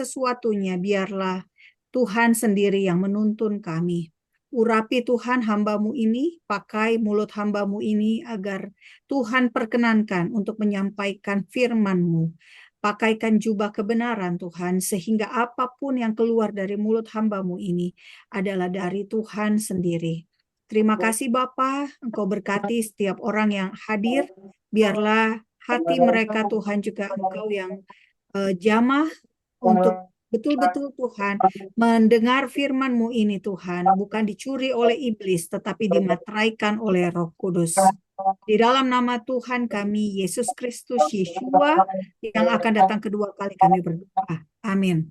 sesuatunya, biarlah Tuhan sendiri yang menuntun kami. Urapi Tuhan hamba-Mu ini, pakai mulut hamba-Mu ini agar Tuhan perkenankan untuk menyampaikan firman-Mu. Pakaikan jubah kebenaran Tuhan, sehingga apapun yang keluar dari mulut hamba-Mu ini adalah dari Tuhan sendiri. Terima kasih Bapa, Engkau berkati setiap orang yang hadir. Biarlah hati mereka Tuhan juga Engkau yang jamah untuk betul-betul Tuhan mendengar firman-Mu ini Tuhan, bukan dicuri oleh iblis, tetapi dimateraikan oleh Roh Kudus. Di dalam nama Tuhan kami, Yesus Kristus Yeshua, yang akan datang kedua kali kami berdoa. Amin.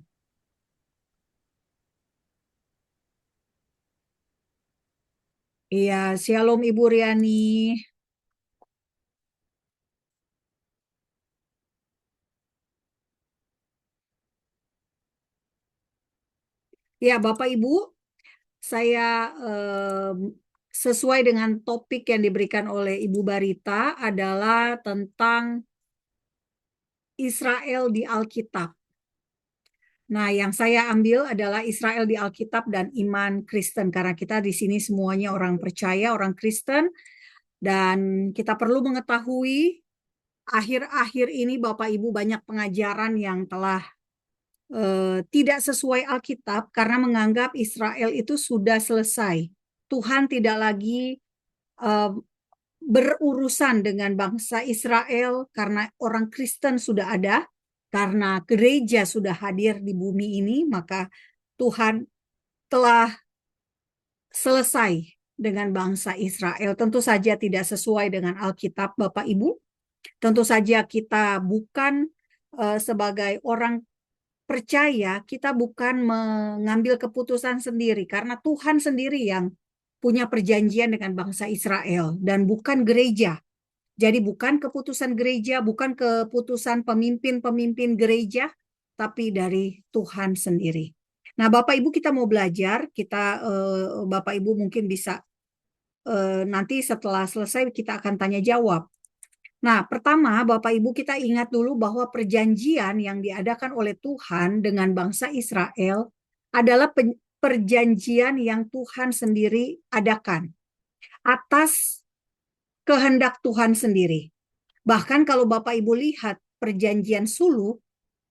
Iya, Shalom Ibu Riani. Ya, Bapak Ibu, saya sesuai dengan topik yang diberikan oleh Ibu Barita adalah tentang Israel di Alkitab. Nah, yang saya ambil adalah Israel di Alkitab dan iman Kristen, karena kita di sini semuanya orang percaya, orang Kristen, dan kita perlu mengetahui akhir-akhir ini Bapak Ibu banyak pengajaran yang telah tidak sesuai Alkitab karena menganggap Israel itu sudah selesai. Tuhan tidak lagi eh, berurusan dengan bangsa Israel karena orang Kristen sudah ada, karena gereja sudah hadir di bumi ini, maka Tuhan telah selesai dengan bangsa Israel. Tentu saja tidak sesuai dengan Alkitab, Bapak Ibu. Tentu saja kita bukan sebagai orang percaya, kita bukan mengambil keputusan sendiri, karena Tuhan sendiri yang punya perjanjian dengan bangsa Israel dan bukan gereja. Jadi bukan keputusan gereja, bukan keputusan pemimpin-pemimpin gereja, tapi dari Tuhan sendiri. Nah, Bapak Ibu kita mau belajar, Bapak Ibu mungkin bisa nanti setelah selesai kita akan tanya jawab. Nah, pertama Bapak Ibu kita ingat dulu bahwa perjanjian yang diadakan oleh Tuhan dengan bangsa Israel adalah perjanjian yang Tuhan sendiri adakan atas kehendak Tuhan sendiri. Bahkan kalau Bapak Ibu lihat perjanjian sulh,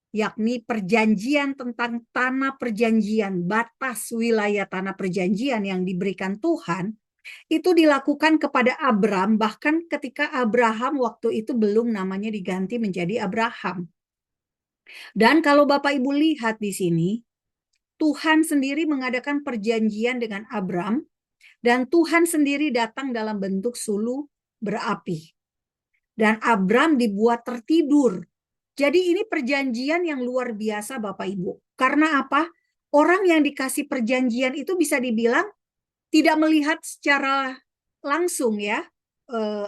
yakni perjanjian tentang tanah perjanjian, batas wilayah tanah perjanjian yang diberikan Tuhan, itu dilakukan kepada Abram, bahkan ketika Abraham waktu itu belum namanya diganti menjadi Abraham. Dan kalau Bapak Ibu lihat di sini, Tuhan sendiri mengadakan perjanjian dengan Abram, dan Tuhan sendiri datang dalam bentuk suluh berapi. Dan Abram dibuat tertidur. Jadi ini perjanjian yang luar biasa Bapak Ibu. Karena apa? Orang yang dikasih perjanjian itu bisa dibilang tidak melihat secara langsung ya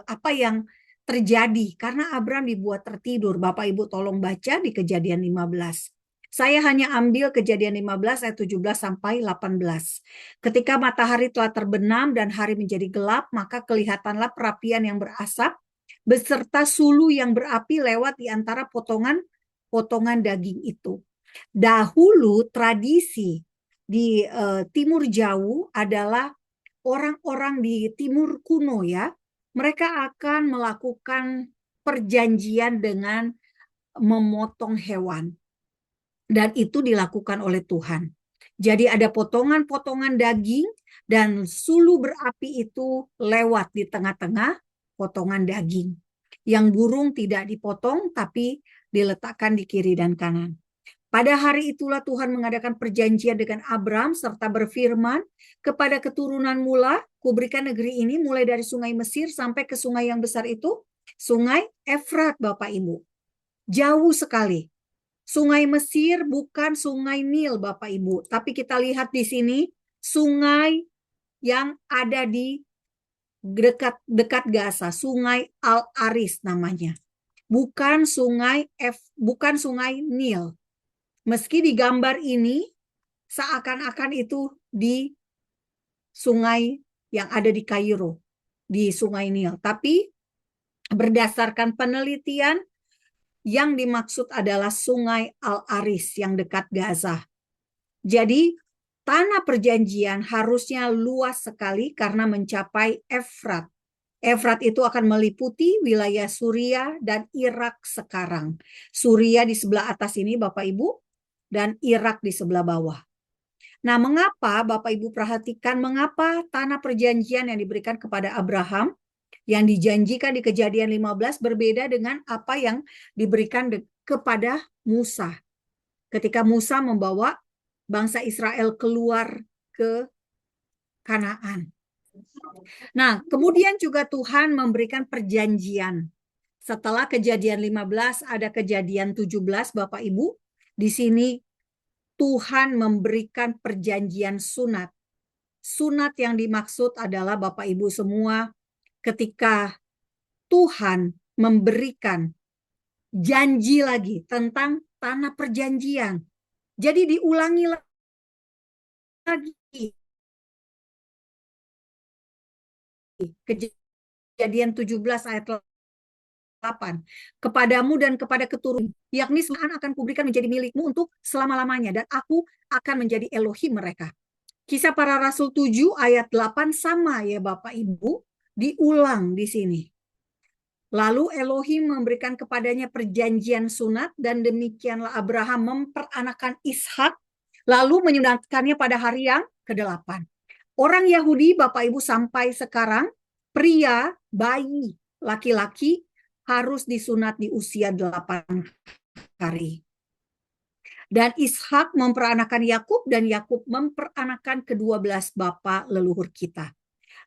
apa yang terjadi karena Abram dibuat tertidur. Bapak Ibu tolong baca di Kejadian 15. Saya hanya ambil Kejadian 15 ayat 17 sampai 18. Ketika matahari telah terbenam dan hari menjadi gelap, maka kelihatanlah perapian yang berasap beserta sulu yang berapi lewat di antara potongan daging itu. Dahulu tradisi di timur jauh adalah orang-orang di timur kuno ya, mereka akan melakukan perjanjian dengan memotong hewan. Dan itu dilakukan oleh Tuhan. Jadi ada potongan-potongan daging dan sulu berapi itu lewat di tengah-tengah potongan daging. Yang burung tidak dipotong tapi diletakkan di kiri dan kanan. Pada hari itulah Tuhan mengadakan perjanjian dengan Abram serta berfirman, kepada keturunan mula, kuberikan negeri ini mulai dari sungai Mesir sampai ke sungai yang besar itu, sungai Efrat Bapak Ibu. Jauh sekali. Sungai Mesir bukan sungai Nil Bapak Ibu, tapi kita lihat di sini sungai yang ada di dekat Gaza, sungai Al-Aris namanya. Bukan sungai Nil. Meski di gambar ini seakan-akan itu di sungai yang ada di Kairo, di sungai Nil. Tapi berdasarkan penelitian, Yang dimaksud adalah sungai Al-Aris yang dekat Gaza. Jadi tanah perjanjian harusnya luas sekali karena mencapai Efrat. Efrat itu akan meliputi wilayah Suria dan Irak sekarang. Suria di sebelah atas ini Bapak Ibu, dan Irak di sebelah bawah. Nah, mengapa Bapak Ibu perhatikan mengapa tanah perjanjian yang diberikan kepada Abraham yang dijanjikan di Kejadian 15 berbeda dengan apa yang diberikan kepada Musa ketika Musa membawa bangsa Israel keluar ke Kanaan. Nah, kemudian juga Tuhan memberikan perjanjian. Setelah Kejadian 15 ada Kejadian 17 Bapak Ibu. Di sini Tuhan memberikan perjanjian sunat. Sunat yang dimaksud adalah Bapak Ibu semua ketika Tuhan memberikan janji lagi tentang tanah perjanjian. Jadi diulangi lagi. Kejadian 17 ayat 8. Kepadamu dan kepada keturunan, yakni Tuhan akan kuberikan menjadi milikmu untuk selama-lamanya, dan aku akan menjadi Elohim mereka. Kisah Para Rasul 7 ayat 8 sama ya Bapak Ibu, diulang di sini. Lalu Elohim memberikan kepadanya perjanjian sunat, dan demikianlah Abraham memperanakan Ishak, lalu menyunatkannya pada hari yang ke-8. Orang Yahudi Bapak Ibu sampai sekarang, pria, bayi, laki-laki harus disunat di usia 8 hari. Dan Ishak memperanakan Yakub, dan Yakub memperanakan ke-12 bapak leluhur kita.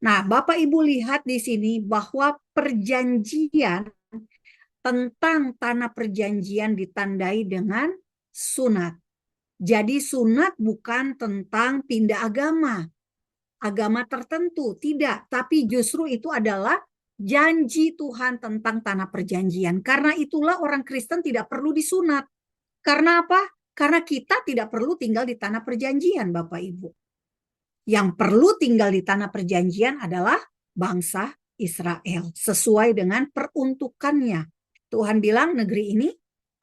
Nah, Bapak Ibu lihat di sini bahwa perjanjian tentang tanah perjanjian ditandai dengan sunat. Jadi sunat bukan tentang pindah agama tertentu, tidak. Tapi justru itu adalah janji Tuhan tentang tanah perjanjian. Karena itulah orang Kristen tidak perlu disunat. Karena apa? Karena kita tidak perlu tinggal di tanah perjanjian, Bapak Ibu. Yang perlu tinggal di tanah perjanjian adalah bangsa Israel, sesuai dengan peruntukannya. Tuhan bilang negeri ini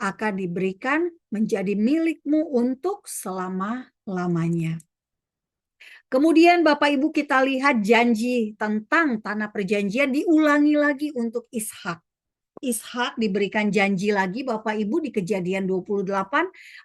akan diberikan menjadi milikmu untuk selama-lamanya. Kemudian Bapak Ibu kita lihat janji tentang tanah perjanjian diulangi lagi untuk Ishak. Ishak diberikan janji lagi Bapak Ibu di Kejadian 28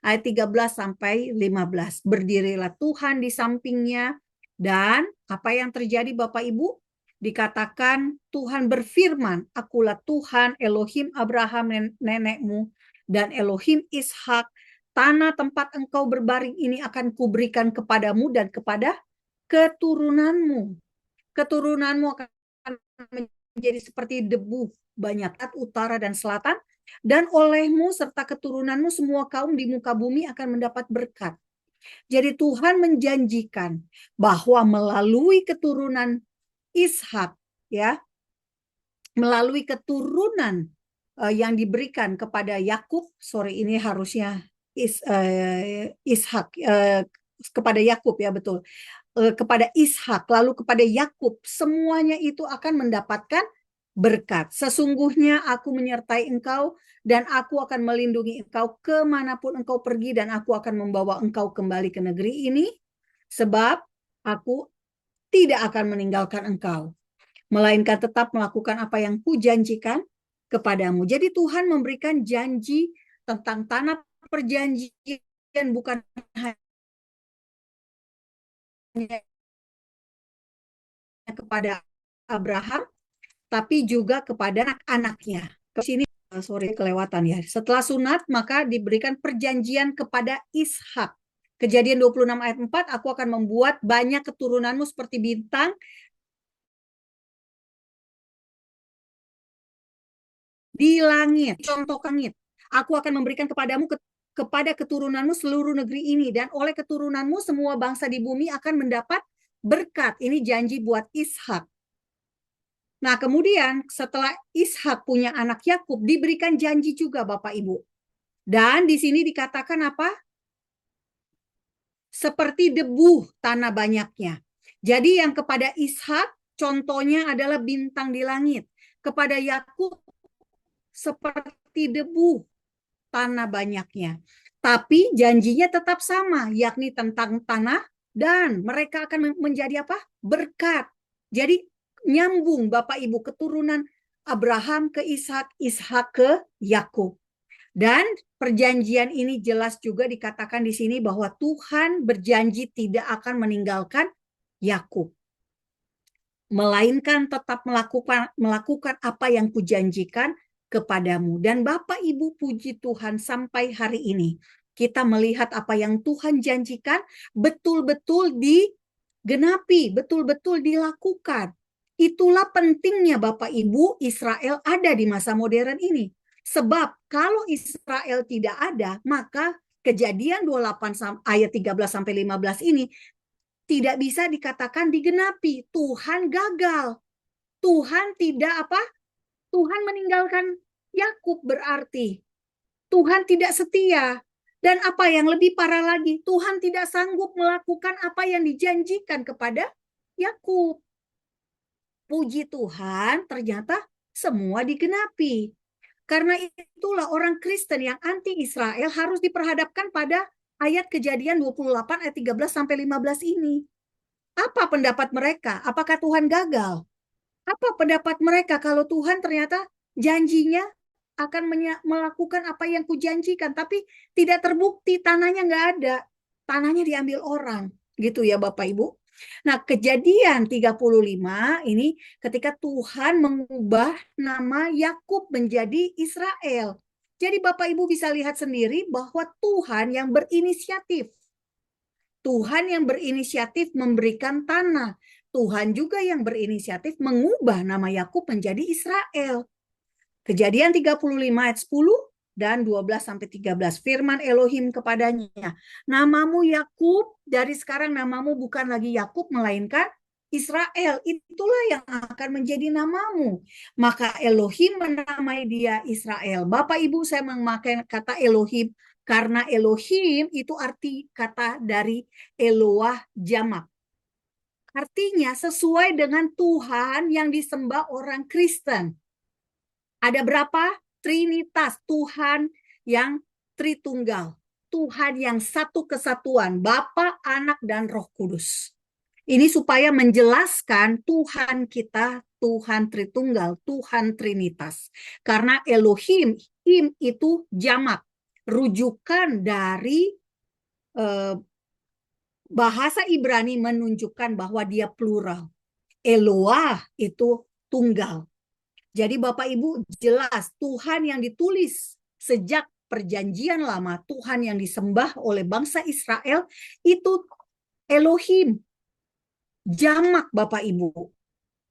ayat 13 sampai 15. Berdirilah Tuhan di sampingnya, dan apa yang terjadi Bapak Ibu? Dikatakan Tuhan berfirman, akulah Tuhan Elohim Abraham nenekmu dan Elohim Ishak. Tanah tempat engkau berbaring ini akan kuberikan kepadamu dan kepada keturunanmu. Keturunanmu akan menjadi seperti debu banyak utara dan selatan, dan olehmu serta keturunanmu semua kaum di muka bumi akan mendapat berkat. Jadi Tuhan menjanjikan bahwa melalui keturunan Ishak, ya, melalui keturunan yang diberikan kepada Yakub, ini harusnya Ishak, kepada Yakub ya betul, kepada Ishak lalu kepada Yakub, semuanya itu akan mendapatkan berkat. Sesungguhnya aku menyertai engkau, dan aku akan melindungi engkau kemanapun engkau pergi, dan aku akan membawa engkau kembali ke negeri ini, sebab aku tidak akan meninggalkan engkau, melainkan tetap melakukan apa yang kujanjikan kepadamu. Jadi Tuhan memberikan janji tentang tanah perjanjian bukan hanya kepada Abraham, tapi juga kepada anak-anaknya. Ke sini kelewatan ya. Setelah sunat maka diberikan perjanjian kepada Ishak. Kejadian 26 ayat 4, aku akan membuat banyak keturunanmu seperti bintang di langit, contoh langit. Aku akan memberikan kepadamu kepada keturunanmu seluruh negeri ini, dan oleh keturunanmu semua bangsa di bumi akan mendapat berkat. Ini janji buat Ishak. Nah, kemudian setelah Ishak punya anak Yakub, diberikan janji juga Bapak Ibu. Dan di sini dikatakan apa? Seperti debu tanah banyaknya. Jadi yang kepada Ishak contohnya adalah bintang di langit. Kepada Yakub seperti debu tanah banyaknya. Tapi janjinya tetap sama, yakni tentang tanah dan mereka akan menjadi apa? Berkat. Jadi nyambung Bapak Ibu keturunan Abraham ke Ishak, Ishak ke Yakub. Dan perjanjian ini jelas juga dikatakan di sini bahwa Tuhan berjanji tidak akan meninggalkan Yakub, melainkan tetap melakukan apa yang kujanjikan kepadamu. Dan Bapak Ibu puji Tuhan sampai hari ini kita melihat apa yang Tuhan janjikan betul-betul digenapi, betul-betul dilakukan. Itulah pentingnya Bapak Ibu Israel ada di masa modern ini. Sebab kalau Israel tidak ada, maka Kejadian 28 ayat 13 sampai 15 ini tidak bisa dikatakan digenapi. Tuhan gagal. Tuhan tidak apa? Tuhan meninggalkan Yakub berarti. Tuhan tidak setia. Dan apa yang lebih parah lagi, Tuhan tidak sanggup melakukan apa yang dijanjikan kepada Yakub. Puji Tuhan, ternyata semua digenapi. Karena itulah orang Kristen yang anti-Israel harus diperhadapkan pada ayat Kejadian 28 ayat 13 sampai 15 ini. Apa pendapat mereka? Apakah Tuhan gagal? Apa pendapat mereka kalau Tuhan ternyata janjinya akan melakukan apa yang kujanjikan, tapi tidak terbukti, tanahnya nggak ada, tanahnya diambil orang, gitu ya Bapak Ibu. Nah, Kejadian 35 ini ketika Tuhan mengubah nama Yakub menjadi Israel. Jadi Bapak Ibu bisa lihat sendiri bahwa Tuhan yang berinisiatif. Tuhan yang berinisiatif memberikan tanah. Tuhan juga yang berinisiatif mengubah nama Yakub menjadi Israel. Kejadian 35 ayat 10 dan 12 sampai 13. Firman Elohim kepadanya, namamu Yakub, dari sekarang namamu bukan lagi Yakub melainkan Israel. Itulah yang akan menjadi namamu. Maka Elohim menamai dia Israel. Bapak Ibu, saya memakai kata Elohim karena Elohim itu arti kata dari Eloah jamak. Artinya sesuai dengan Tuhan yang disembah orang Kristen. Ada berapa? Trinitas, Tuhan yang Tritunggal. Tuhan yang satu kesatuan, Bapa, Anak, dan Roh Kudus. Ini supaya menjelaskan Tuhan kita, Tuhan Tritunggal, Tuhan Trinitas. Karena Elohim, Im itu jamak, rujukan dari bahasa Ibrani menunjukkan bahwa dia plural. Eloah itu tunggal. Jadi Bapak Ibu jelas Tuhan yang ditulis sejak perjanjian lama, Tuhan yang disembah oleh bangsa Israel itu Elohim. Jamak Bapak Ibu.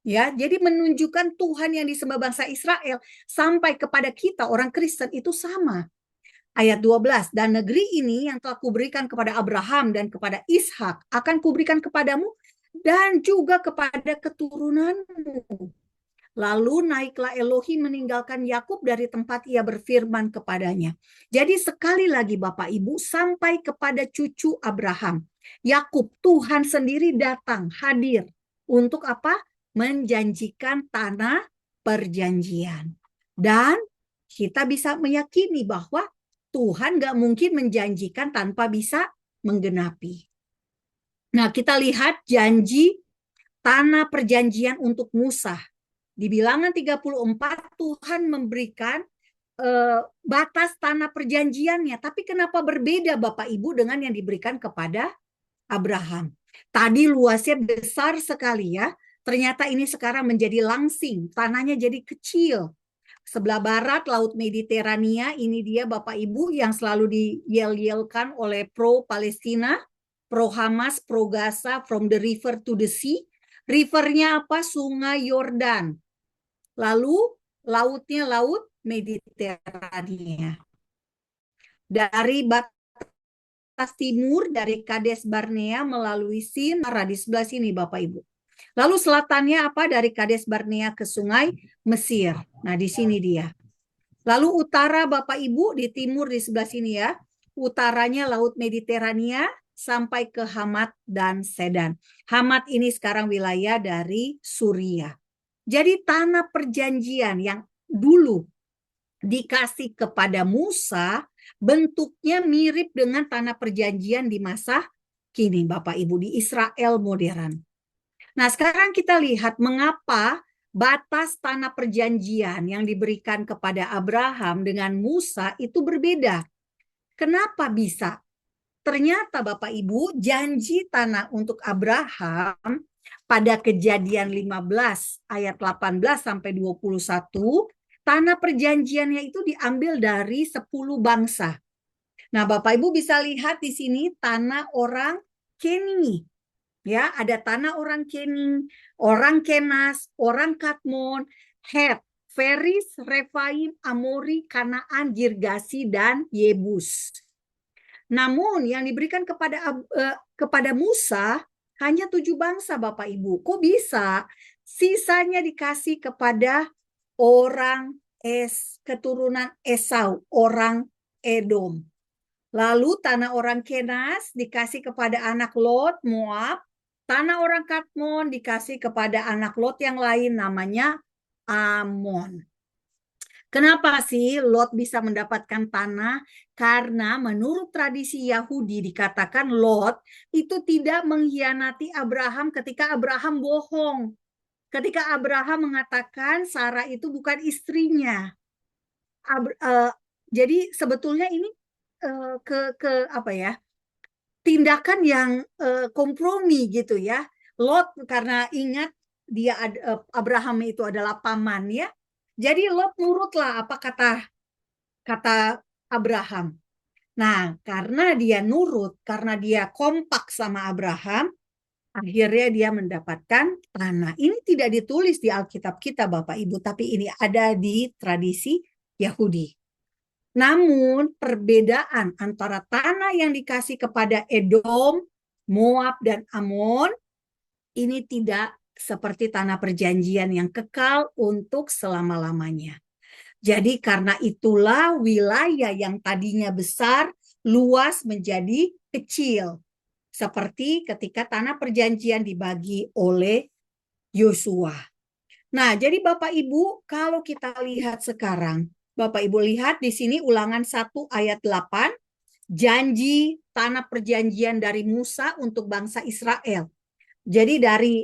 Ya, jadi menunjukkan Tuhan yang disembah bangsa Israel sampai kepada kita orang Kristen itu sama. Ayat 12, dan negeri ini yang telah kuberikan kepada Abraham dan kepada Ishak akan kuberikan kepadamu dan juga kepada keturunanmu. Lalu naiklah Elohim meninggalkan Yakub dari tempat ia berfirman kepadanya. Jadi sekali lagi Bapak Ibu sampai kepada cucu Abraham. Yakub, Tuhan sendiri datang hadir untuk apa? Menjanjikan tanah perjanjian. Dan kita bisa meyakini bahwa Tuhan gak mungkin menjanjikan tanpa bisa menggenapi. Nah, kita lihat janji tanah perjanjian untuk Musa. Di Bilangan 34 Tuhan memberikan batas tanah perjanjiannya. Tapi kenapa berbeda Bapak Ibu dengan yang diberikan kepada Abraham? Tadi luasnya besar sekali ya. Ternyata ini sekarang menjadi langsing. Tanahnya jadi kecil. Sebelah barat Laut Mediterania, ini dia Bapak Ibu yang selalu diyel-yelkan oleh pro Palestina, pro Hamas, pro Gaza, from the river to the sea. Rivernya apa? Sungai Yordan. Lalu lautnya Laut Mediterania. Dari batas timur, dari Kades Barnea melalui Sinara di sebelah sini Bapak Ibu. Lalu selatannya apa? Dari Kades Barnea ke Sungai Mesir. Nah di sini dia. Lalu utara Bapak Ibu di timur di sebelah sini ya. Utaranya Laut Mediterania sampai ke Hamat dan Sedan. Hamat ini sekarang wilayah dari Suriah. Jadi tanah perjanjian yang dulu dikasih kepada Musa Bentuknya mirip dengan tanah perjanjian di masa kini, Bapak Ibu, di Israel modern. Nah, sekarang kita lihat mengapa batas tanah perjanjian yang diberikan kepada Abraham dengan Musa itu berbeda. Kenapa bisa? Ternyata Bapak Ibu, janji tanah untuk Abraham pada Kejadian 15 ayat 18 sampai 21, tanah perjanjiannya itu diambil dari 10 bangsa. Nah, Bapak Ibu bisa lihat di sini tanah orang Keni. Ya, ada tanah orang Keni, orang Kenas, orang Kadmon, Het, Feris, Refaim, Amori, Kanaan, Girgasi, dan Yebus. Namun yang diberikan kepada Musa hanya 7 bangsa, Bapak Ibu. Kok bisa? Sisanya dikasih kepada orang keturunan Esau, orang Edom. Lalu tanah orang Kenas dikasih kepada anak Lot, Moab. Tanah orang Kadmon dikasih kepada anak Lot yang lain, namanya Amon. Kenapa sih Lot bisa mendapatkan tanah? Karena menurut tradisi Yahudi dikatakan Lot itu tidak mengkhianati Abraham ketika Abraham bohong. Ketika Abraham mengatakan Sarah itu bukan istrinya. Jadi sebetulnya ini ke apa ya? Tindakan yang kompromi gitu ya. Lot karena ingat dia Abraham itu adalah pamannya. Jadi Lot nurutlah apa kata Abraham. Nah, karena dia nurut, karena dia kompak sama Abraham, akhirnya dia mendapatkan tanah. Ini tidak ditulis di Alkitab kita, Bapak Ibu, tapi ini ada di tradisi Yahudi. Namun perbedaan antara tanah yang dikasih kepada Edom, Moab, dan Amon ini tidak seperti tanah perjanjian yang kekal untuk selama-lamanya. Jadi karena itulah wilayah yang tadinya besar, luas menjadi kecil. Seperti ketika tanah perjanjian dibagi oleh Yosua. Nah, jadi Bapak Ibu, kalau kita lihat sekarang, Bapak Ibu lihat di sini Ulangan 1 ayat 8, janji tanah perjanjian dari Musa untuk bangsa Israel. Jadi dari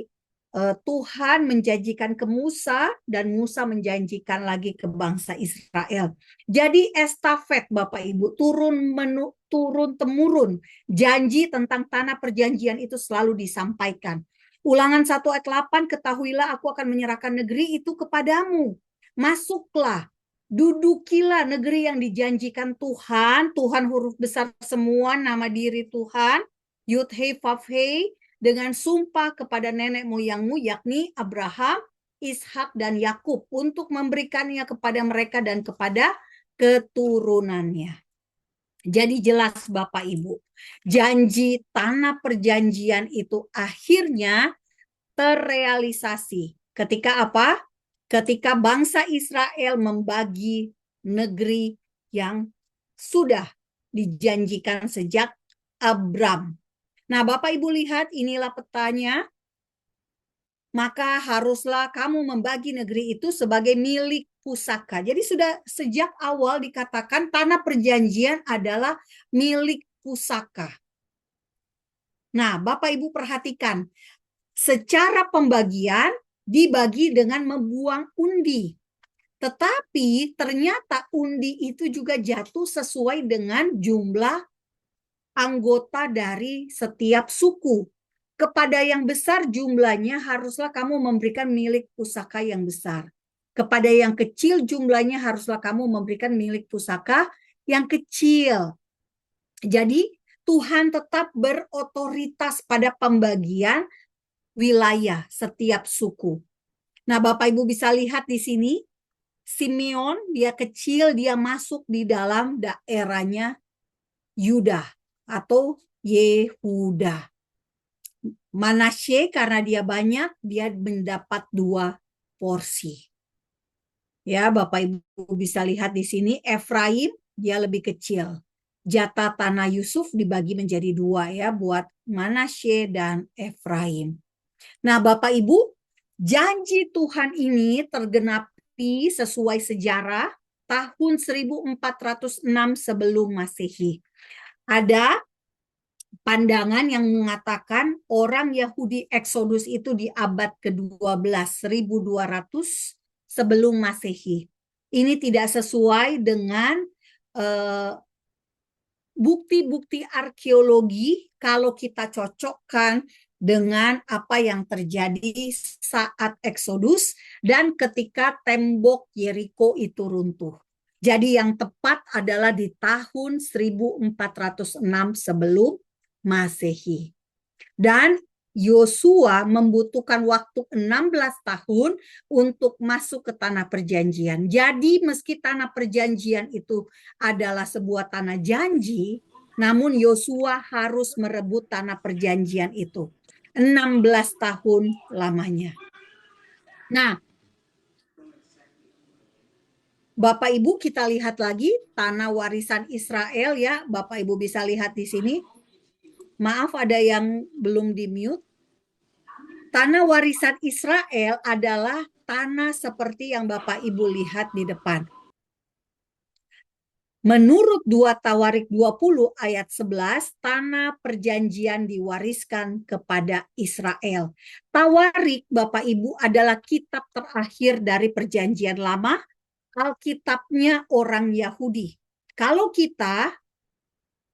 Tuhan menjanjikan ke Musa dan Musa menjanjikan lagi ke bangsa Israel. Jadi estafet Bapak Ibu, turun temurun, janji tentang tanah perjanjian itu selalu disampaikan. Ulangan 1 ayat 8, ketahuilah aku akan menyerahkan negeri itu kepadamu. Masuklah, dudukilah negeri yang dijanjikan Tuhan. Tuhan huruf besar semua, nama diri Tuhan. Yud Hei Vav Hei, dengan sumpah kepada nenek moyangmu, yakni Abraham, Ishak, dan Yakub, untuk memberikannya kepada mereka dan kepada keturunannya. Jadi jelas Bapak Ibu, janji tanah perjanjian itu akhirnya terrealisasi. Ketika apa? Ketika bangsa Israel membagi negeri yang sudah dijanjikan sejak Abram. Nah, Bapak Ibu lihat, inilah petanya. Maka haruslah kamu membagi negeri itu sebagai milik pusaka. Jadi sudah sejak awal dikatakan tanah perjanjian adalah milik pusaka. Nah, Bapak Ibu perhatikan, secara pembagian dibagi dengan membuang undi. Tetapi ternyata undi itu juga jatuh sesuai dengan jumlah anggota dari setiap suku. Kepada yang besar jumlahnya haruslah kamu memberikan milik pusaka yang besar. Kepada yang kecil jumlahnya haruslah kamu memberikan milik pusaka yang kecil. Jadi Tuhan tetap berotoritas pada pembagian wilayah setiap suku. Nah, Bapak Ibu bisa lihat di sini, Simeon dia kecil, dia masuk di dalam daerahnya Yuda atau Yehuda. Manasye karena dia banyak, dia mendapat 2 porsi. Ya, Bapak Ibu bisa lihat di sini, Efraim dia lebih kecil. Jatah tanah Yusuf dibagi menjadi 2 ya, buat Manasye dan Efraim. Nah, Bapak Ibu, janji Tuhan ini tergenapi sesuai sejarah tahun 1406 sebelum Masehi. Ada pandangan yang mengatakan orang Yahudi Eksodus itu di abad ke-12, 1200 sebelum Masehi. Ini tidak sesuai dengan bukti-bukti arkeologi kalau kita cocokkan dengan apa yang terjadi saat Eksodus dan ketika tembok Yeriko itu runtuh. Jadi yang tepat adalah di tahun 1406 sebelum Masehi. Dan Yosua membutuhkan waktu 16 tahun untuk masuk ke tanah perjanjian. Jadi meski tanah perjanjian itu adalah sebuah tanah janji, namun Yosua harus merebut tanah perjanjian itu. 16 tahun lamanya. Nah, Bapak Ibu kita lihat lagi tanah warisan Israel ya. Bapak Ibu bisa lihat di sini. Maaf ada yang belum di-mute. Tanah warisan Israel adalah tanah seperti yang Bapak Ibu lihat di depan. Menurut 2 Tawarik 20 ayat 11, tanah perjanjian diwariskan kepada Israel. Tawarik Bapak Ibu adalah kitab terakhir dari perjanjian lama, Alkitabnya orang Yahudi. Kalau kita,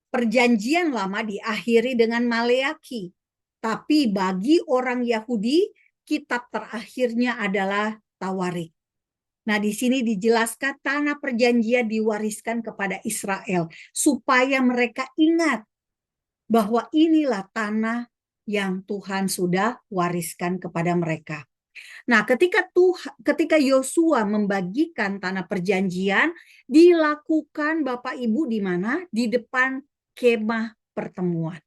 perjanjian lama diakhiri dengan Maleaki. Tapi bagi orang Yahudi, kitab terakhirnya adalah Tawarik. Nah, di sini dijelaskan tanah perjanjian diwariskan kepada Israel supaya mereka ingat bahwa inilah tanah yang Tuhan sudah wariskan kepada mereka. Nah, ketika Yosua membagikan tanah perjanjian, dilakukan Bapak Ibu di mana? Di depan kemah pertemuan.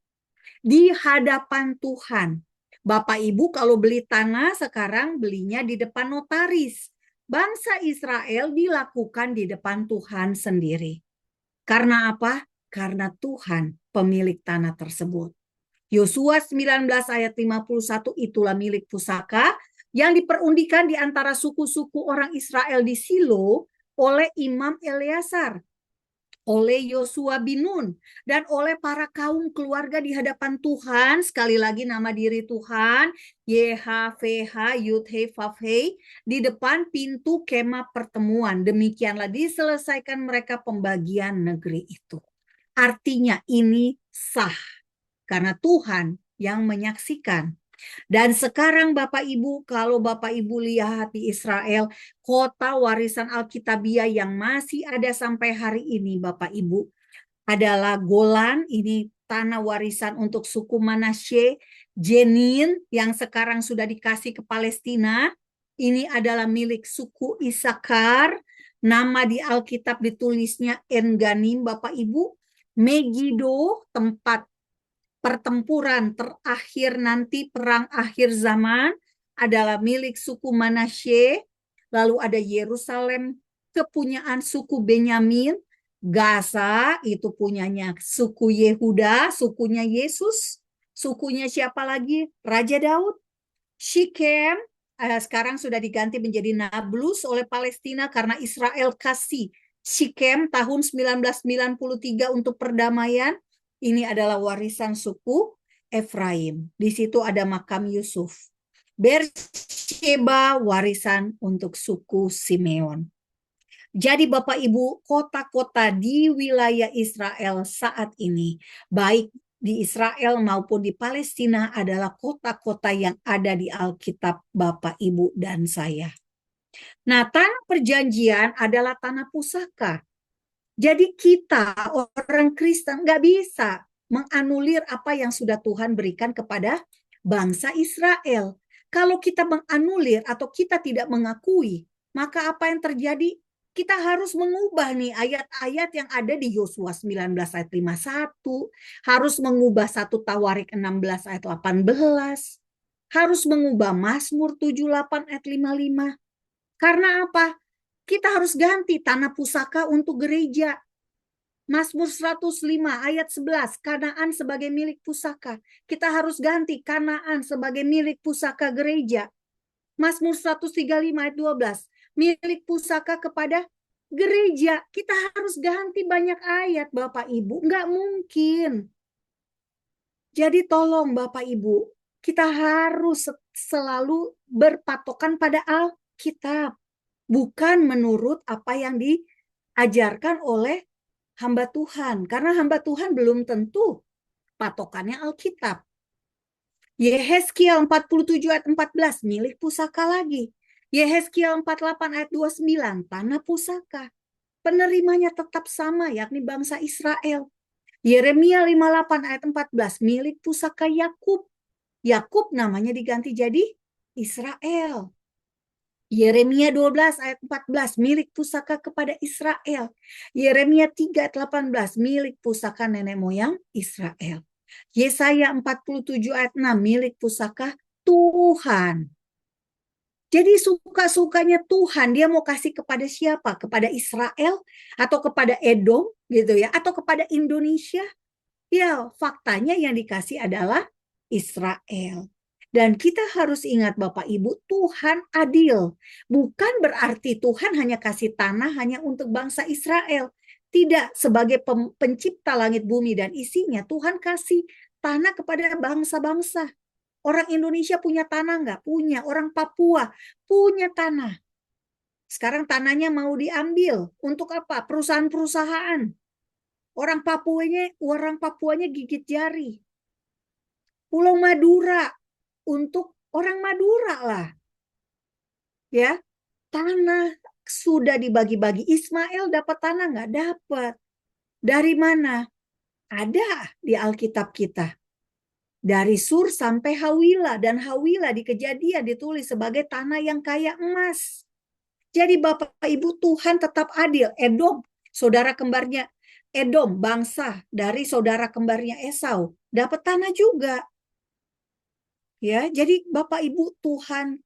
Di hadapan Tuhan. Bapak Ibu kalau beli tanah sekarang belinya di depan notaris. Bangsa Israel dilakukan di depan Tuhan sendiri. Karena apa? Karena Tuhan pemilik tanah tersebut. Yosua 19 ayat 51 itulah milik pusaka yang diperundikan di antara suku-suku orang Israel di Silo oleh Imam Eleazar, oleh Yosua bin Nun, dan oleh para kaum keluarga di hadapan Tuhan. Sekali lagi nama diri Tuhan, YHVH Yud-Heh-Vav-Heh, di depan pintu kemah pertemuan. Demikianlah diselesaikan mereka pembagian negeri itu. Artinya ini sah, karena Tuhan yang menyaksikan. Dan sekarang Bapak Ibu, kalau Bapak Ibu lihat di Israel, kota warisan Alkitabiah yang masih ada sampai hari ini Bapak Ibu, adalah Golan, ini tanah warisan untuk suku Manasye, Jenin yang sekarang sudah dikasih ke Palestina, ini adalah milik suku Isakar, nama di Alkitab ditulisnya En-Ganim Bapak Ibu, Megido, tempat pertempuran terakhir nanti perang akhir zaman adalah milik suku Manasye, lalu ada Yerusalem kepunyaan suku Benyamin, Gaza itu punyanya suku Yehuda, sukunya Yesus, sukunya siapa lagi? Raja Daud. Shikem sekarang sudah diganti menjadi Nablus oleh Palestina karena Israel kasih Shikem tahun 1993 untuk perdamaian. Ini adalah warisan suku Efraim. Di situ ada makam Yusuf. Beersheba warisan untuk suku Simeon. Jadi Bapak Ibu, kota-kota di wilayah Israel saat ini, baik di Israel maupun di Palestina adalah kota-kota yang ada di Alkitab Bapak Ibu dan saya. Nah, tanah perjanjian adalah tanah pusaka. Jadi kita orang Kristen nggak bisa menganulir apa yang sudah Tuhan berikan kepada bangsa Israel. Kalau kita menganulir atau kita tidak mengakui, maka apa yang terjadi? Kita harus mengubah nih ayat-ayat yang ada di Yosua 19 ayat 51, harus mengubah 1 Tawarik 16 ayat 18, harus mengubah Mazmur 78 ayat 55. Karena apa? Kita harus ganti tanah pusaka untuk gereja. Mazmur 105 ayat 11, Kanaan sebagai milik pusaka. Kita harus ganti Kanaan sebagai milik pusaka gereja. Mazmur 135 ayat 12, milik pusaka kepada gereja. Kita harus ganti banyak ayat, Bapak Ibu. Nggak mungkin. Jadi tolong Bapak Ibu, kita harus selalu berpatokan pada Alkitab. Bukan menurut apa yang diajarkan oleh hamba Tuhan. Karena hamba Tuhan belum tentu patokannya Alkitab. Yehezkiel 47 ayat 14, milik pusaka lagi. Yehezkiel 48 ayat 29, tanah pusaka. Penerimanya tetap sama, yakni bangsa Israel. Yeremia 58 ayat 14, milik pusaka Yakub. Yakub namanya diganti jadi Israel. Yeremia 12 ayat 14, milik pusaka kepada Israel. Yeremia 3 ayat 18, milik pusaka nenek moyang Israel. Yesaya 47 ayat 6, milik pusaka Tuhan. Jadi suka-sukanya Tuhan, dia mau kasih kepada siapa? Kepada Israel atau kepada Edom gitu ya, atau kepada Indonesia? Ya, faktanya yang dikasih adalah Israel. Dan kita harus ingat Bapak Ibu, Tuhan adil. Bukan berarti Tuhan hanya kasih tanah hanya untuk bangsa Israel. Tidak, sebagai pencipta langit bumi dan isinya, Tuhan kasih tanah kepada bangsa-bangsa. Orang Indonesia punya tanah nggak? Punya. Orang Papua punya tanah. Sekarang tanahnya mau diambil. Untuk apa? Perusahaan-perusahaan. Orang Papuanya gigit jari. Pulau Madura untuk orang Madura lah. Ya, tanah sudah dibagi-bagi. Ismail dapat tanah nggak? Dapat. Dari mana? Ada di Alkitab kita. Dari Sur sampai Hawila, dan Hawila di Kejadian ditulis sebagai tanah yang kaya emas. Jadi Bapak Ibu, Tuhan tetap adil. Edom, saudara kembarnya Edom, bangsa dari saudara kembarnya Esau, dapat tanah juga. Ya, jadi Bapak Ibu, Tuhan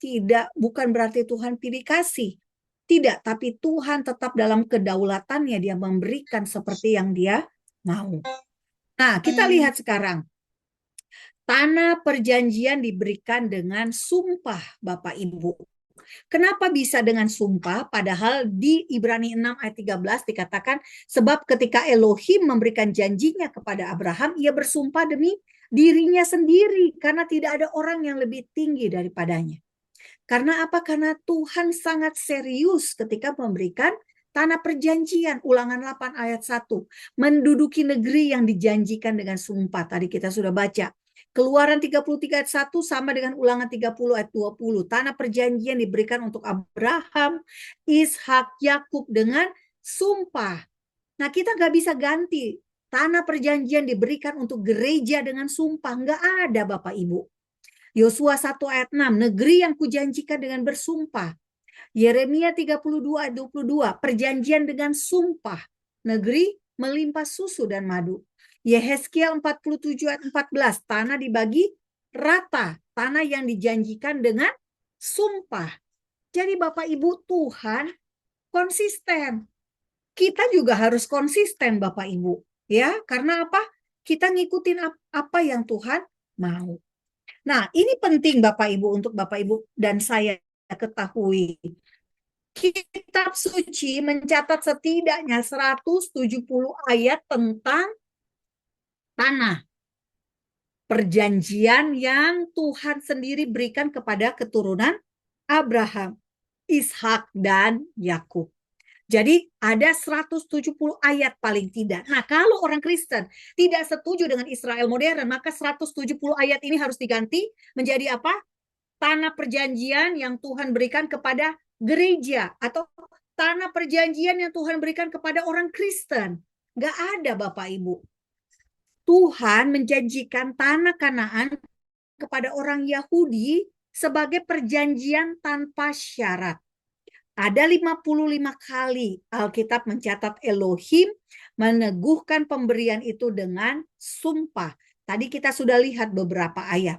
bukan berarti Tuhan pilih kasih. Tidak, tapi Tuhan tetap dalam kedaulatannya, dia memberikan seperti yang dia mau. Nah, kita lihat sekarang. Tanah perjanjian diberikan dengan sumpah, Bapak Ibu. Kenapa bisa dengan sumpah? Padahal di Ibrani 6 ayat 13 dikatakan, sebab ketika Elohim memberikan janjinya kepada Abraham, ia bersumpah demi dirinya sendiri, karena tidak ada orang yang lebih tinggi daripadanya. Karena apa? Karena Tuhan sangat serius ketika memberikan tanah perjanjian. Ulangan 8 ayat 1. Menduduki negeri yang dijanjikan dengan sumpah. Tadi kita sudah baca. Keluaran 33 ayat 1 sama dengan ulangan 30 ayat 20. Tanah perjanjian diberikan untuk Abraham, Ishak, Yakub dengan sumpah. Nah, kita nggak bisa ganti. Tanah perjanjian diberikan untuk gereja dengan sumpah. Nggak ada, Bapak Ibu. Yosua 1 ayat 6, negeri yang kujanjikan dengan bersumpah. Yeremia 32 ayat 22, perjanjian dengan sumpah. Negeri melimpah susu dan madu. Yehezkiel 47 ayat 14, tanah dibagi rata. Tanah yang dijanjikan dengan sumpah. Jadi Bapak Ibu, Tuhan konsisten. Kita juga harus konsisten Bapak Ibu. Ya, karena apa? Kita ngikutin apa yang Tuhan mau. Nah, ini penting Bapak Ibu untuk Bapak Ibu dan saya ketahui. Kitab suci mencatat setidaknya 170 ayat tentang tanah. Perjanjian yang Tuhan sendiri berikan kepada keturunan Abraham, Ishak, dan Yakub. Jadi ada 170 ayat paling tidak. Nah, kalau orang Kristen tidak setuju dengan Israel modern, maka 170 ayat ini harus diganti menjadi apa? Tanah perjanjian yang Tuhan berikan kepada gereja, atau tanah perjanjian yang Tuhan berikan kepada orang Kristen. Gak ada Bapak Ibu. Tuhan menjanjikan tanah Kanaan kepada orang Yahudi sebagai perjanjian tanpa syarat. Ada 55 kali Alkitab mencatat Elohim meneguhkan pemberian itu dengan sumpah. Tadi kita sudah lihat beberapa ayat.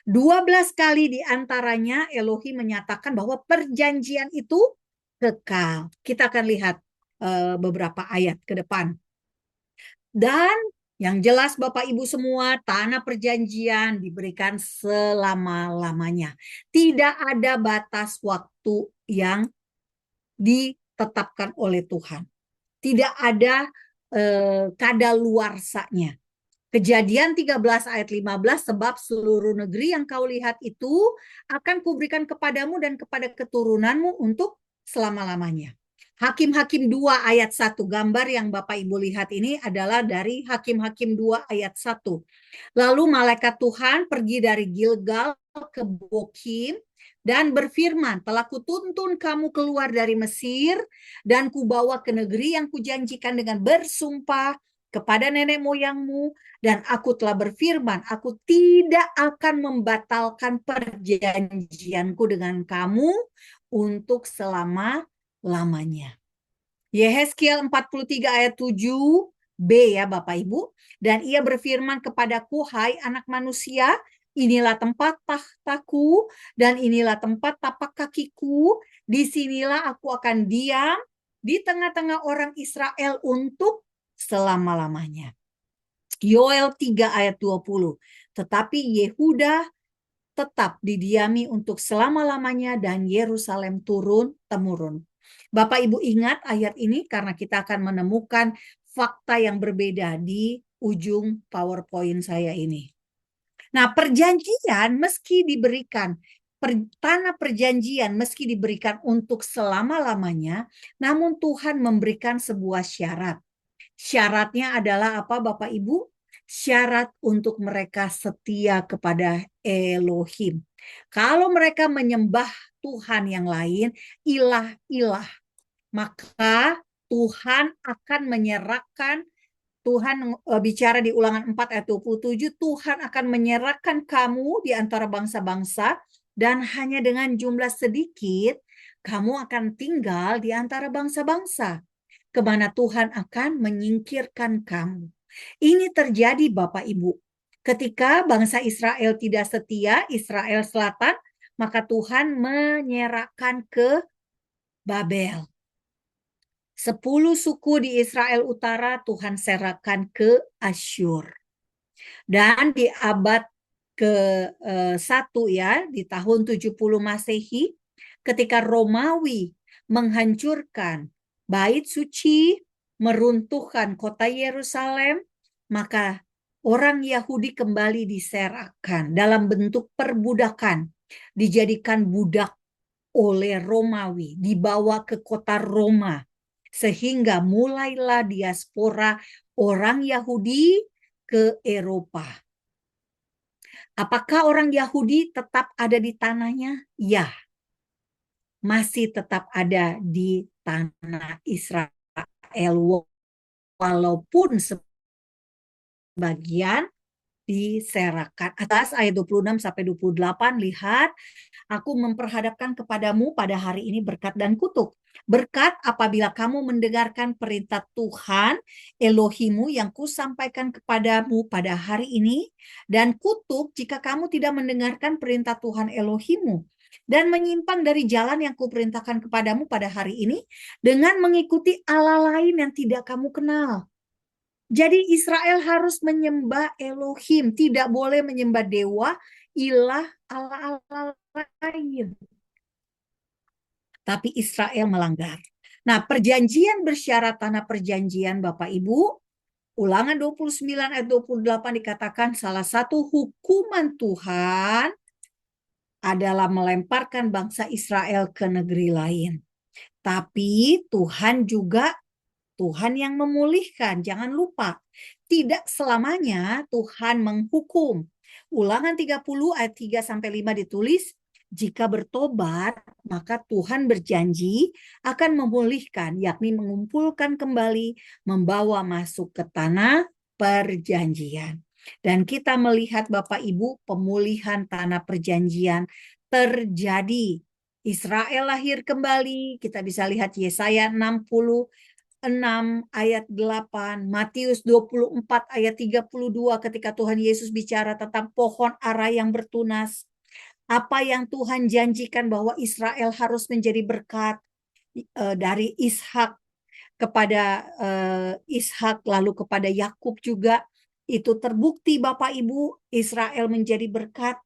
12 kali diantaranya Elohim menyatakan bahwa perjanjian itu kekal. Kita akan lihat beberapa ayat ke depan. Dan yang jelas Bapak Ibu semua, tanah perjanjian diberikan selama-lamanya. Tidak ada batas waktu yang ditetapkan oleh Tuhan. Tidak ada kadaluarsanya. Kejadian 13 ayat 15, sebab seluruh negeri yang kau lihat itu akan kuberikan kepadamu dan kepada keturunanmu untuk selama-lamanya. Hakim-Hakim 2 ayat 1, gambar yang Bapak Ibu lihat ini adalah dari Hakim-Hakim 2 ayat 1. Lalu malaikat Tuhan pergi dari Gilgal ke Bokim dan berfirman, telah kutuntun kamu keluar dari Mesir dan kubawa ke negeri yang kujanjikan dengan bersumpah kepada nenek moyangmu, dan aku telah berfirman, aku tidak akan membatalkan perjanjianku dengan kamu untuk selama-lamanya. Yehezkiel 43 ayat 7b ya Bapak Ibu. Dan ia berfirman kepadaku, hai anak manusia, inilah tempat tahtaku dan inilah tempat tapak kakiku. Disinilah aku akan diam di tengah-tengah orang Israel untuk selama-lamanya. Yoel 3 ayat 20. Tetapi Yehuda tetap didiami untuk selama-lamanya dan Yerusalem turun-temurun. Bapak Ibu ingat ayat ini karena kita akan menemukan fakta yang berbeda di ujung PowerPoint saya ini. Nah, perjanjian meski diberikan, tanah perjanjian meski diberikan untuk selama-lamanya, namun Tuhan memberikan sebuah syarat. Syaratnya adalah apa Bapak Ibu? Syarat untuk mereka setia kepada Elohim. Kalau mereka menyembah Tuhan yang lain, ilah-ilah, maka Tuhan akan menyerahkan, Tuhan bicara di Ulangan 4 ayat 27, Tuhan akan menyerahkan kamu di antara bangsa-bangsa dan hanya dengan jumlah sedikit kamu akan tinggal di antara bangsa-bangsa kemana Tuhan akan menyingkirkan kamu. Ini terjadi Bapak Ibu. Ketika bangsa Israel tidak setia, Israel Selatan, maka Tuhan menyerahkan ke Babel. 10 suku di Israel Utara Tuhan serahkan ke Asyur. Dan di abad ke-1 ya, di tahun 70 Masehi, ketika Romawi menghancurkan bait suci, meruntuhkan kota Yerusalem, maka orang Yahudi kembali diserahkan dalam bentuk perbudakan, dijadikan budak oleh Romawi, dibawa ke kota Roma, sehingga mulailah diaspora orang Yahudi ke Eropa. Apakah orang Yahudi tetap ada di tanahnya? Ya, masih tetap ada di tanah Israel, walaupun sebagian diserahkan. Atas ayat 26 sampai 28, lihat, aku memperhadapkan kepadamu pada hari ini berkat dan kutuk. Berkat apabila kamu mendengarkan perintah Tuhan Elohimu yang kusampaikan kepadamu pada hari ini, dan kutuk jika kamu tidak mendengarkan perintah Tuhan Elohimu dan menyimpang dari jalan yang kuperintahkan kepadamu pada hari ini dengan mengikuti Allah lain yang tidak kamu kenal. Jadi Israel harus menyembah Elohim, tidak boleh menyembah dewa, ilah, Allah-Allah lain. Tapi Israel melanggar. Nah, perjanjian bersyarat tanah perjanjian Bapak Ibu, Ulangan 29 ayat 28 dikatakan salah satu hukuman Tuhan adalah melemparkan bangsa Israel ke negeri lain. Tapi Tuhan juga Tuhan yang memulihkan. Jangan lupa, tidak selamanya Tuhan menghukum. Ulangan 30 ayat 3 sampai 5 ditulis, jika bertobat, maka Tuhan berjanji akan memulihkan, yakni mengumpulkan kembali, membawa masuk ke tanah perjanjian. Dan kita melihat Bapak Ibu, pemulihan tanah perjanjian terjadi. Israel lahir kembali, kita bisa lihat Yesaya 60 6 ayat 8, Matius 24 ayat 32 ketika Tuhan Yesus bicara tentang pohon ara yang bertunas. Apa yang Tuhan janjikan bahwa Israel harus menjadi berkat dari Ishak kepada Ishak lalu kepada Yakub juga itu terbukti Bapak Ibu, Israel menjadi berkat.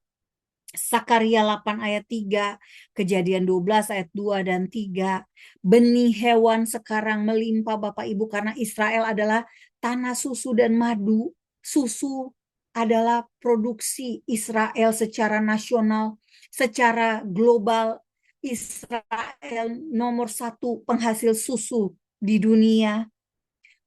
Sakaria 8 ayat 3, Kejadian 12 ayat 2 dan 3. Benih hewan sekarang melimpah Bapak Ibu karena Israel adalah tanah susu dan madu. Susu adalah produksi Israel secara nasional, secara global. Israel nomor satu penghasil susu di dunia.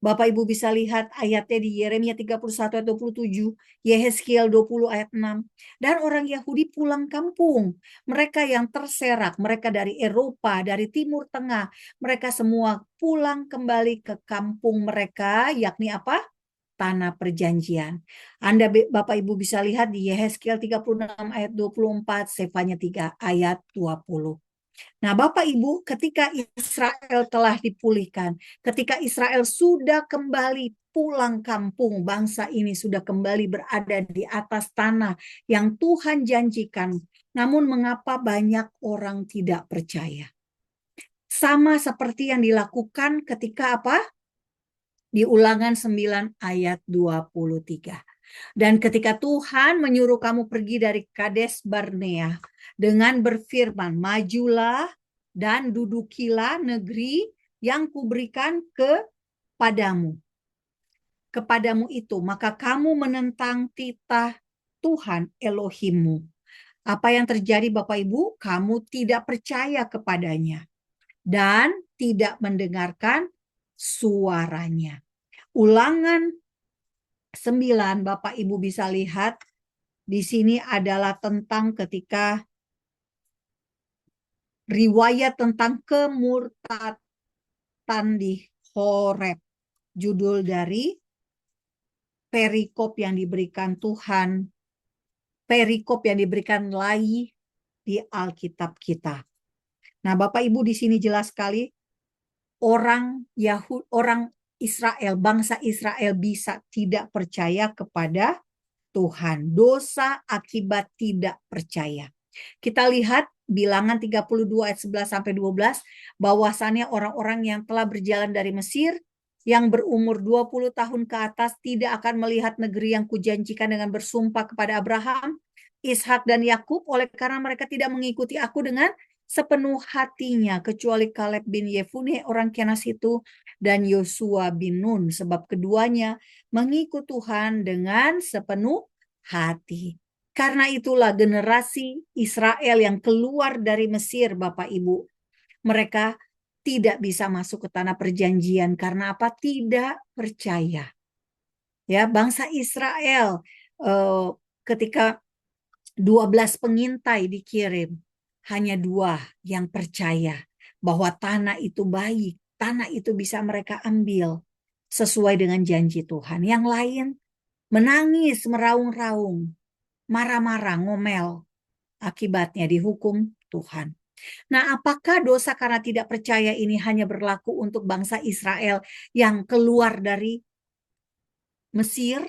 Bapak Ibu bisa lihat ayatnya di Yeremia 31 ayat 27, Yehezkiel 20 ayat 6. Dan orang Yahudi pulang kampung. Mereka yang terserak, mereka dari Eropa, dari Timur Tengah, mereka semua pulang kembali ke kampung mereka, yakni apa? Tanah perjanjian. Anda Bapak Ibu bisa lihat di Yehezkiel 36 ayat 24, Sefanya 3 ayat 20. Nah, Bapak Ibu, ketika Israel telah dipulihkan, ketika Israel sudah kembali pulang kampung, bangsa ini sudah kembali berada di atas tanah yang Tuhan janjikan. Namun mengapa banyak orang tidak percaya? Sama seperti yang dilakukan ketika apa? Di Ulangan 9 ayat 23. Dan ketika Tuhan menyuruh kamu pergi dari Kades Barnea dengan berfirman, majulah dan dudukilah negeri yang kuberikan kepadamu itu, maka kamu menentang titah Tuhan Elohimmu. Apa yang terjadi Bapak Ibu? Kamu tidak percaya kepadanya dan tidak mendengarkan suaranya. Ulangan 9, Bapak Ibu bisa lihat di sini adalah tentang ketika riwayat tentang kemurtatan di Horeb. Judul dari perikop yang diberikan Tuhan, perikop yang diberikan Lai di Alkitab kita. Nah, Bapak Ibu di sini jelas sekali orang Israel, bangsa Israel bisa tidak percaya kepada Tuhan. Dosa akibat tidak percaya. Kita lihat Bilangan 32 ayat 11 sampai 12 bahwasannya orang-orang yang telah berjalan dari Mesir yang berumur 20 tahun ke atas tidak akan melihat negeri yang kujanjikan dengan bersumpah kepada Abraham, Ishak dan Yakub, oleh karena mereka tidak mengikuti aku dengan sepenuh hatinya, kecuali Kaleb bin Yefune orang Kenas itu dan Yosua bin Nun, sebab keduanya mengikut Tuhan dengan sepenuh hati. Karena itulah generasi Israel yang keluar dari Mesir, Bapak Ibu, mereka tidak bisa masuk ke tanah perjanjian karena apa? Tidak percaya. Ya, bangsa Israel ketika 12 pengintai dikirim, hanya 2 yang percaya bahwa tanah itu baik, tanah itu bisa mereka ambil sesuai dengan janji Tuhan. Yang lain menangis, meraung-raung, marah-marah, ngomel. Akibatnya dihukum Tuhan. Nah, apakah dosa karena tidak percaya ini hanya berlaku untuk bangsa Israel yang keluar dari Mesir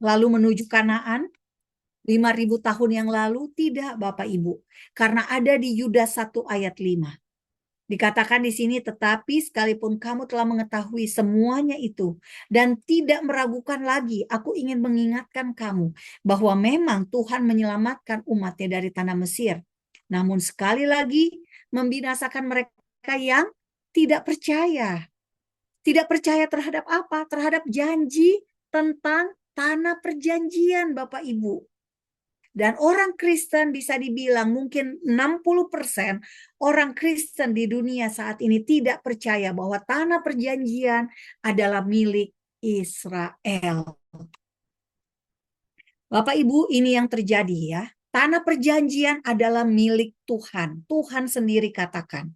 lalu menuju Kanaan 5.000 tahun yang lalu? Tidak, Bapak Ibu. Karena ada di Yudas 1 ayat 5. Dikatakan di sini, tetapi sekalipun kamu telah mengetahui semuanya itu dan tidak meragukan lagi, aku ingin mengingatkan kamu bahwa memang Tuhan menyelamatkan umatnya dari tanah Mesir. Namun sekali lagi membinasakan mereka yang tidak percaya. Tidak percaya terhadap apa? Terhadap janji tentang tanah perjanjian, Bapak Ibu. Dan orang Kristen bisa dibilang mungkin 60% orang Kristen di dunia saat ini tidak percaya bahwa tanah perjanjian adalah milik Israel. Bapak Ibu, ini yang terjadi ya. Tanah perjanjian adalah milik Tuhan. Tuhan sendiri katakan.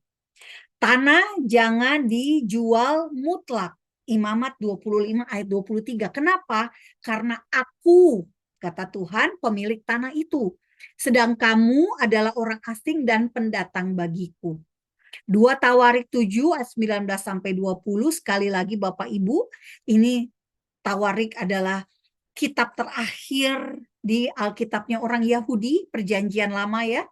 Tanah jangan dijual mutlak. Imamat 25 ayat 23. Kenapa? Karena aku, kata Tuhan, pemilik tanah itu. Sedang kamu adalah orang asing dan pendatang bagiku. 2 Tawarik 7 ayat 19 sampai 20. Sekali lagi Bapak Ibu, ini Tawarik adalah kitab terakhir di Alkitabnya orang Yahudi, perjanjian lama ya.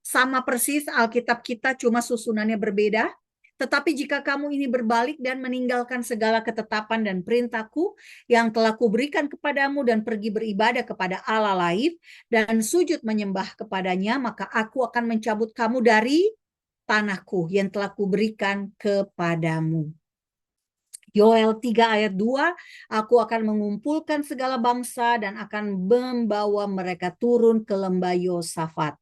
Sama persis Alkitab kita, cuma susunannya berbeda. Tetapi jika kamu ini berbalik dan meninggalkan segala ketetapan dan perintahku yang telah kuberikan kepadamu dan pergi beribadah kepada Allah lain dan sujud menyembah kepadanya, maka aku akan mencabut kamu dari tanahku yang telah kuberikan kepadamu. Yoel 3 ayat 2, aku akan mengumpulkan segala bangsa dan akan membawa mereka turun ke lembah Yosafat.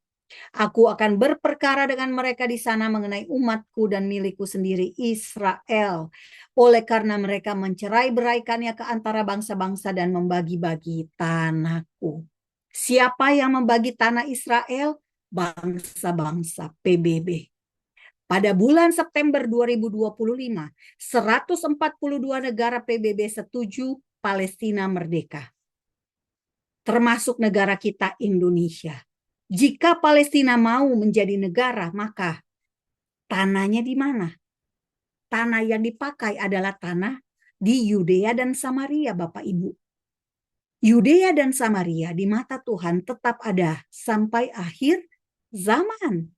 Aku akan berperkara dengan mereka di sana mengenai umatku dan milikku sendiri Israel. Oleh karena mereka mencerai-beraikannya ke antara bangsa-bangsa dan membagi-bagi tanahku. Siapa yang membagi tanah Israel? Bangsa-bangsa PBB. Pada bulan September 2025, 142 negara PBB setuju Palestina merdeka, termasuk negara kita Indonesia. Jika Palestina mau menjadi negara, maka tanahnya di mana? Tanah yang dipakai adalah tanah di Yudea dan Samaria, Bapak Ibu. Yudea dan Samaria di mata Tuhan tetap ada sampai akhir zaman.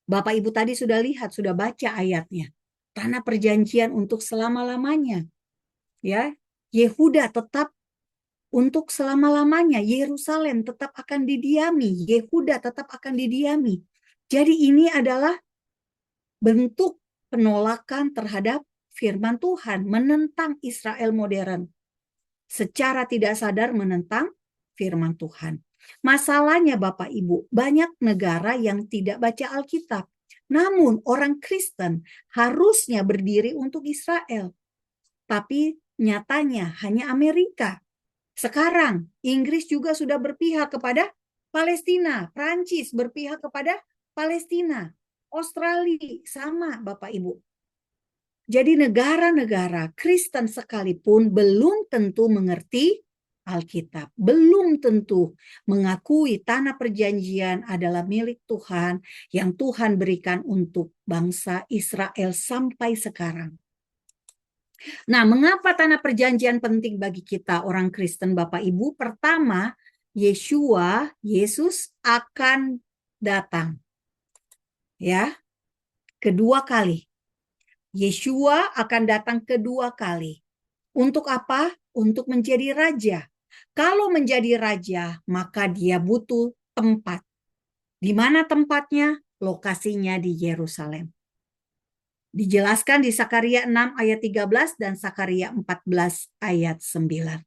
Bapak Ibu tadi sudah lihat, sudah baca ayatnya. Tanah perjanjian untuk selama-lamanya. Ya, Yehuda tetap untuk selama-lamanya. Yerusalem tetap akan didiami. Yehuda tetap akan didiami. Jadi ini adalah bentuk penolakan terhadap firman Tuhan. Menentang Israel modern. Secara tidak sadar menentang firman Tuhan. Masalahnya Bapak Ibu, banyak negara yang tidak baca Alkitab. Namun orang Kristen harusnya berdiri untuk Israel. Tapi nyatanya hanya Amerika. Sekarang Inggris juga sudah berpihak kepada Palestina. Prancis berpihak kepada Palestina. Australia sama Bapak Ibu. Jadi negara-negara Kristen sekalipun belum tentu mengerti Alkitab, belum tentu mengakui tanah perjanjian adalah milik Tuhan yang Tuhan berikan untuk bangsa Israel sampai sekarang. Nah, mengapa tanah perjanjian penting bagi kita orang Kristen Bapak Ibu? Pertama, Yesus akan datang. Ya. Kedua kali. Yeshua akan datang kedua kali. Untuk apa? Untuk menjadi raja. Kalau menjadi raja, maka dia butuh tempat. Di mana tempatnya? Lokasinya di Yerusalem. Dijelaskan di Sakaria 6 ayat 13 dan Sakaria 14 ayat 9.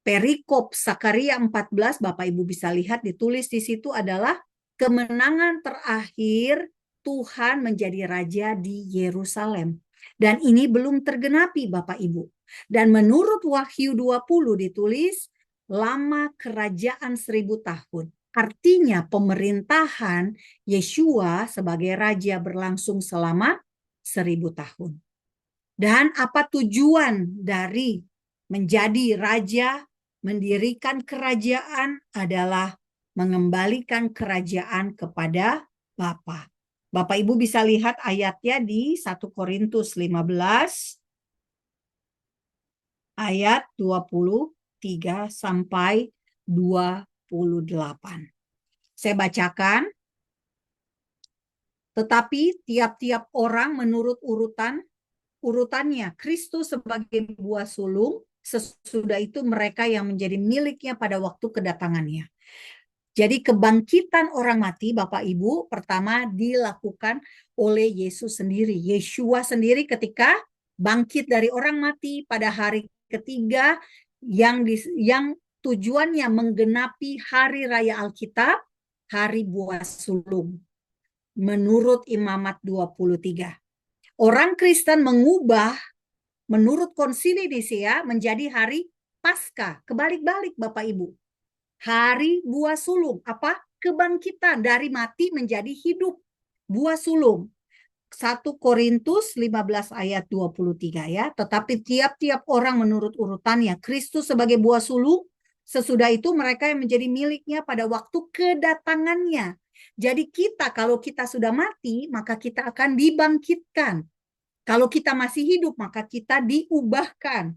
Perikop Sakaria 14, Bapak Ibu bisa lihat ditulis di situ adalah kemenangan terakhir Tuhan menjadi raja di Yerusalem. Dan ini belum tergenapi Bapak Ibu. Dan menurut Wahyu 20 ditulis lama kerajaan 1000 tahun. Artinya pemerintahan Yeshua sebagai raja berlangsung selama 1000 tahun. Dan apa tujuan dari menjadi raja, mendirikan kerajaan adalah mengembalikan kerajaan kepada Bapa. Bapak Ibu bisa lihat ayatnya di 1 Korintus 15 ayat 23 sampai 28. Saya bacakan. Tetapi tiap-tiap orang menurut urutannya, Kristus sebagai buah sulung, sesudah itu mereka yang menjadi miliknya pada waktu kedatangannya. Jadi kebangkitan orang mati, Bapak Ibu, pertama dilakukan oleh Yesus sendiri. Yeshua sendiri ketika bangkit dari orang mati pada hari ketiga yang tujuannya menggenapi hari raya Alkitab, hari buah sulung. Menurut Imamat 23. Orang Kristen mengubah menurut Konsili Nisea menjadi hari Paskah. Kebalik-balik Bapak Ibu. Hari buah sulung. Apa? Kebangkitan dari mati menjadi hidup. Buah sulung. 1 Korintus 15 ayat 23 ya. Tetapi tiap-tiap orang menurut urutannya. Kristus sebagai buah sulung. Sesudah itu mereka yang menjadi miliknya pada waktu kedatangannya. Jadi kita kalau kita sudah mati maka kita akan dibangkitkan. Kalau kita masih hidup maka kita diubahkan.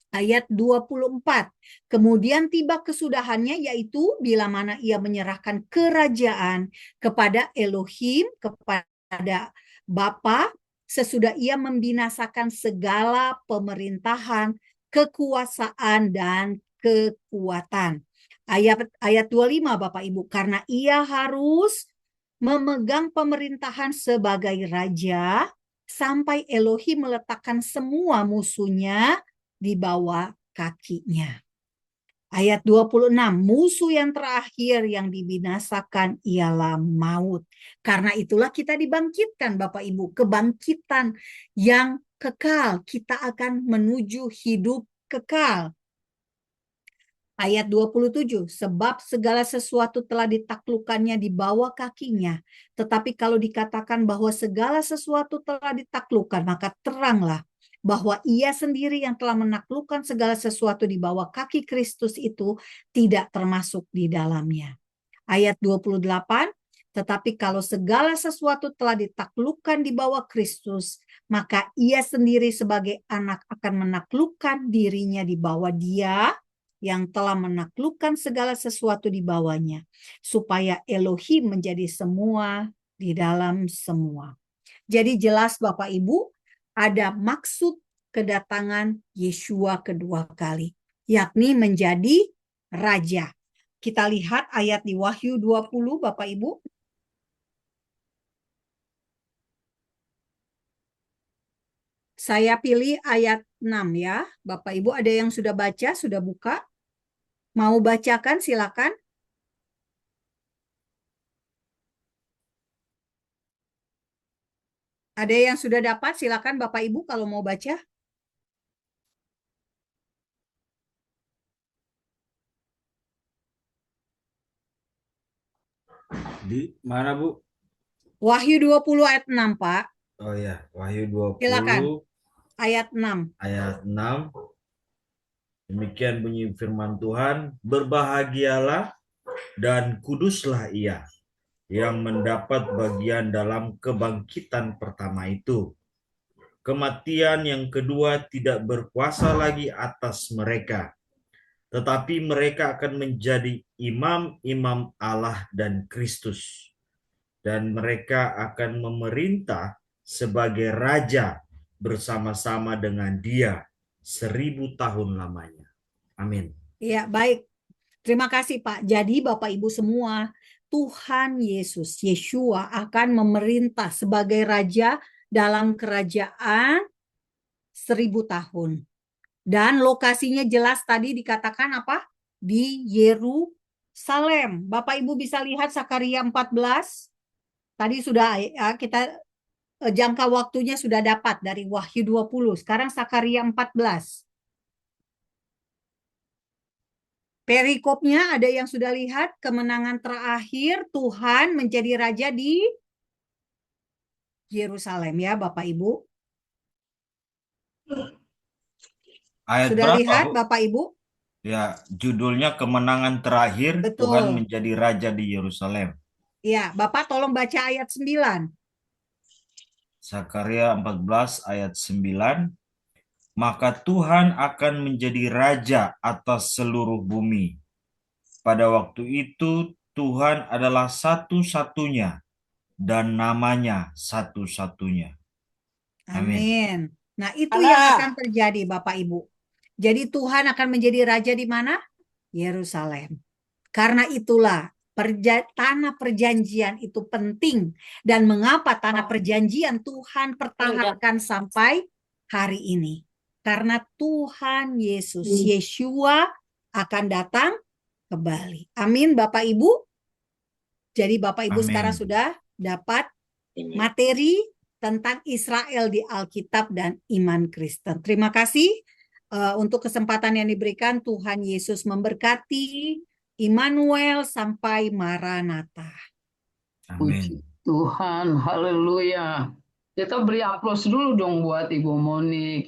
Ayat 24. Kemudian tiba kesudahannya yaitu bila mana ia menyerahkan kerajaan kepada Elohim, kepada Bapa sesudah ia membinasakan segala pemerintahan, kekuasaan dan kekuatan. Ayat 25 Bapak Ibu, karena ia harus memegang pemerintahan sebagai raja sampai Elohim meletakkan semua musuhnya di bawah kakinya. Ayat 26, musuh yang terakhir yang dibinasakan ialah maut. Karena itulah kita dibangkitkan Bapak Ibu, kebangkitan yang kekal. Kita akan menuju hidup kekal. Ayat 27, sebab segala sesuatu telah ditaklukkannya di bawah kakinya. Tetapi kalau dikatakan bahwa segala sesuatu telah ditaklukkan, maka teranglah bahwa ia sendiri yang telah menaklukkan segala sesuatu di bawah kaki Kristus itu tidak termasuk di dalamnya. Ayat 28, tetapi kalau segala sesuatu telah ditaklukkan di bawah Kristus, maka ia sendiri sebagai anak akan menaklukkan dirinya di bawah Dia yang telah menaklukkan segala sesuatu di bawahnya, supaya Elohim menjadi semua di dalam semua. Jadi jelas Bapak Ibu, ada maksud kedatangan Yeshua kedua kali, yakni menjadi raja. Kita lihat ayat di Wahyu 20 Bapak Ibu. Saya pilih ayat 6 ya. Bapak Ibu ada yang sudah baca, sudah buka? Mau bacakan silakan. Ada yang sudah dapat, silakan Bapak Ibu kalau mau baca. Di mana, Bu? Wahyu 20 ayat 6, Pak. Oh ya, Wahyu 20 Silakan, ayat 6. ayat 6. Demikian bunyi firman Tuhan, berbahagialah dan kuduslah ia yang mendapat bagian dalam kebangkitan pertama itu. Kematian yang kedua tidak berkuasa lagi atas mereka, tetapi mereka akan menjadi imam-imam Allah dan Kristus. Dan mereka akan memerintah sebagai raja bersama-sama dengan Dia 1000 tahun lamanya. Amin. Ya, baik. Terima kasih, Pak. Jadi Bapak Ibu semua, Tuhan Yesus, Yeshua akan memerintah sebagai raja dalam kerajaan 1000 tahun. Dan lokasinya jelas tadi dikatakan apa? Di Yerusalem. Bapak Ibu bisa lihat Sakaria 14. Tadi sudah kita jangka waktunya sudah dapat dari Wahyu 20. Sekarang Sakaria 14. Perikopnya ada yang sudah lihat kemenangan terakhir Tuhan menjadi raja di Yerusalem ya Bapak Ibu. Ayat Sudah berapa, lihat Bu? Bapak Ibu? Ya, judulnya kemenangan terakhir Tuhan Betul. menjadi raja di Yerusalem. Ya, Bapak tolong baca ayat 9. Sakaria 14 ayat 9. Maka Tuhan akan menjadi raja atas seluruh bumi. Pada waktu itu Tuhan adalah satu-satunya dan namanya satu-satunya. Amin. Amin. Nah, itu yang akan terjadi Bapak Ibu. Jadi Tuhan akan menjadi raja di mana? Yerusalem. Karena itulah tanah perjanjian itu penting. Dan mengapa tanah perjanjian Tuhan pertahankan sampai hari ini? Karena Tuhan Yesus, Yeshua akan datang kembali. Amin Bapak Ibu. Jadi Bapak Ibu sekarang Amin. sudah dapat materi tentang Israel di Alkitab dan iman Kristen. Terima kasih untuk kesempatan yang diberikan. Tuhan Yesus memberkati. Immanuel sampai Maranatha. Amin. Tuhan, haleluya. Kita beri aplaus dulu dong buat Ibu Moni.